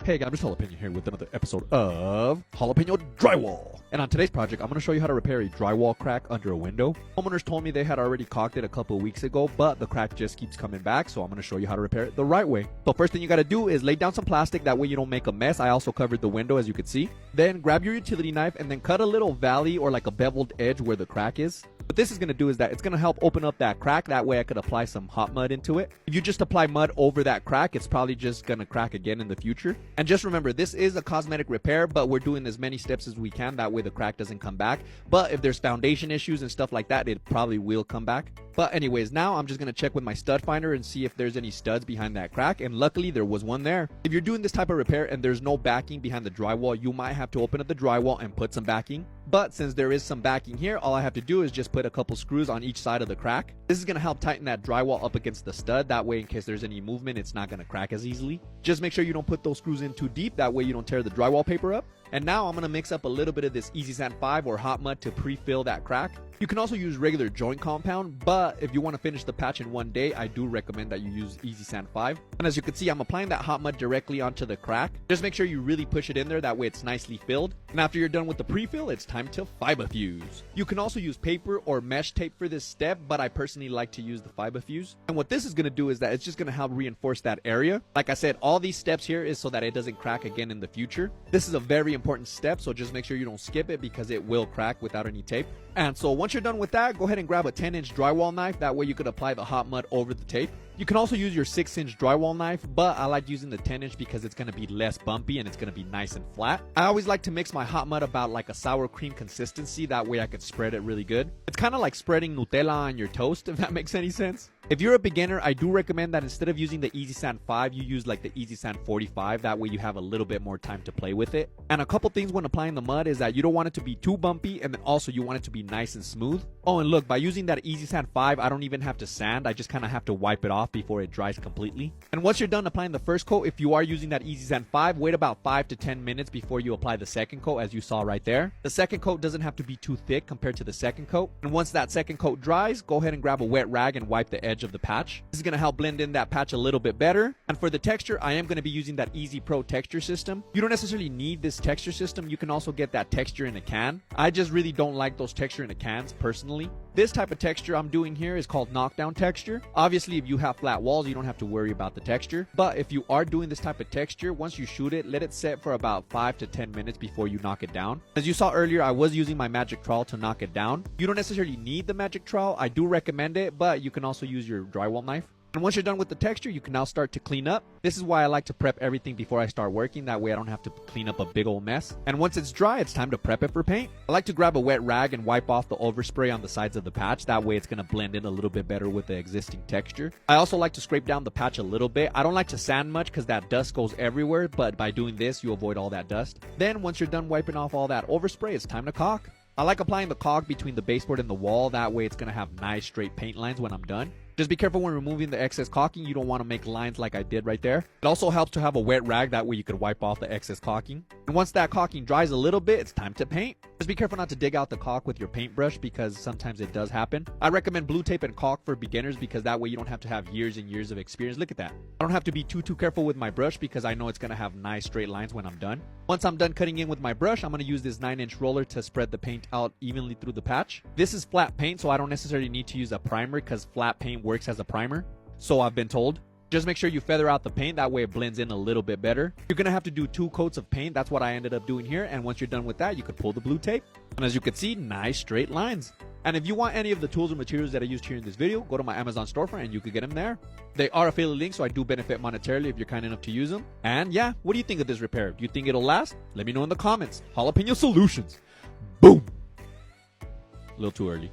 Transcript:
Hey guys, I'm just Jalapeno here with another episode of Jalapeno Drywall. And on today's project, I'm going to show you how to repair a drywall crack under a window. Homeowners told me they had already caulked it a couple of weeks ago, but the crack just keeps coming back, so I'm going to show you how to repair it the right way. So first thing you got to do is lay down some plastic, that way you don't make a mess. I also covered the window, as you can see. Then grab your utility knife and then cut a little valley or like a beveled edge where the crack is. What this is going to do is that it's going to help open up that crack. That way I could apply some hot mud into it. If you just apply mud over that crack, it's probably just going to crack again in the future. And just remember, this is a cosmetic repair, but we're doing as many steps as we can. That way the crack doesn't come back. But if there's foundation issues and stuff like that, it probably will come back. But anyways, now I'm just going to check with my stud finder and see if there's any studs behind that crack. And luckily there was one there. If you're doing this type of repair and there's no backing behind the drywall, you might have to open up the drywall and put some backing. But since there is some backing here, all I have to do is just put a couple screws on each side of the crack. This is going to help tighten that drywall up against the stud. That way, in case there's any movement, it's not going to crack as easily. Just make sure you don't put those screws in too deep. That way you don't tear the drywall paper up. And now I'm going to mix up a little bit of this Easy Sand 5 or hot mud to pre-fill that crack. You can also use regular joint compound, but if you want to finish the patch in one day, I do recommend that you use Easy Sand 5. And as you can see, I'm applying that hot mud directly onto the crack. Just make sure you really push it in there, that way it's nicely filled. And after you're done with the pre-fill, it's time to fiber fuse. You can also use paper or mesh tape for this step, but I personally like to use the fiber fuse. And what this is going to do is that it's just going to help reinforce that area. Like I said, all these steps here is so that it doesn't crack again in the future. This is a very important step, so just make sure you don't skip it because it will crack without any tape. And so once you're done with that, go ahead and grab a 10-inch drywall knife. That way you could apply the hot mud over the tape. You can also use your 6-inch drywall knife, but I like using the 10-inch because it's going to be less bumpy and it's going to be nice and flat. I always like to mix my hot mud about like a sour cream consistency. That way I could spread it really good. It's kind of like spreading Nutella on your toast, if that makes any sense. If you're a beginner, I do recommend that instead of using the Easy Sand 5, you use like the Easy Sand 45. That way you have a little bit more time to play with it. And a couple things when applying the mud is that you don't want it to be too bumpy, and then also you want it to be nice and smooth. Oh, and look, by using that Easy Sand 5, I don't even have to sand. I just kind of have to wipe it off before it dries completely. And once you're done applying the first coat, if you are using that Easy Sand 5, wait about 5 to 10 minutes before you apply the second coat, as you saw right there. The second coat doesn't have to be too thick compared to the second coat. And once that second coat dries, go ahead and grab a wet rag and wipe the edge of the patch. This is going to help blend in that patch a little bit better. And for the texture, I am going to be using that Easy Pro texture system. You don't necessarily need this texture system. You can also get that texture in a can. I just really don't like those texture in a cans personally. This type of texture I'm doing here is called knockdown texture. Obviously, if you have flat walls, you don't have to worry about the texture. But if you are doing this type of texture, once you shoot it, let it set for about 5 to 10 minutes before you knock it down. As you saw earlier, I was using my magic trowel to knock it down. You don't necessarily need the magic trowel. I do recommend it, but you can also use your drywall knife. And once you're done with the texture, you can now start to clean up. This is why I like to prep everything before I start working. That way I don't have to clean up a big old mess. And once it's dry, it's time to prep it for paint. I like to grab a wet rag and wipe off the overspray on the sides of the patch. That way it's going to blend in a little bit better with the existing texture. I also like to scrape down the patch a little bit. I don't like to sand much because that dust goes everywhere, but by doing this, you avoid all that dust. Then once you're done wiping off all that overspray, it's time to caulk. I like applying the caulk between the baseboard and the wall. That way it's going to have nice straight paint lines when I'm done. Just be careful when removing the excess caulking. You don't want to make lines like I did right there. It also helps to have a wet rag. That way you could wipe off the excess caulking. And once that caulking dries a little bit, it's time to paint. Just be careful not to dig out the caulk with your paintbrush because sometimes it does happen. I recommend blue tape and caulk for beginners because that way you don't have to have years and years of experience. Look at that. I don't have to be too careful with my brush because I know it's going to have nice straight lines when I'm done. Once I'm done cutting in with my brush, I'm going to use this 9-inch roller to spread the paint out evenly through the patch. This is flat paint, so I don't necessarily need to use a primer because flat paint works as a primer. So I've been told. Just make sure you feather out the paint. That way it blends in a little bit better. You're going to have to do 2 coats of paint. That's what I ended up doing here. And once you're done with that, you could pull the blue tape. And as you can see, nice straight lines. And if you want any of the tools or materials that I used here in this video, go to my Amazon storefront and you could get them there. They are affiliate links, so I do benefit monetarily if you're kind enough to use them. And yeah, what do you think of this repair? Do you think it'll last? Let me know in the comments. Jalapeno Solutions. Boom. A little too early.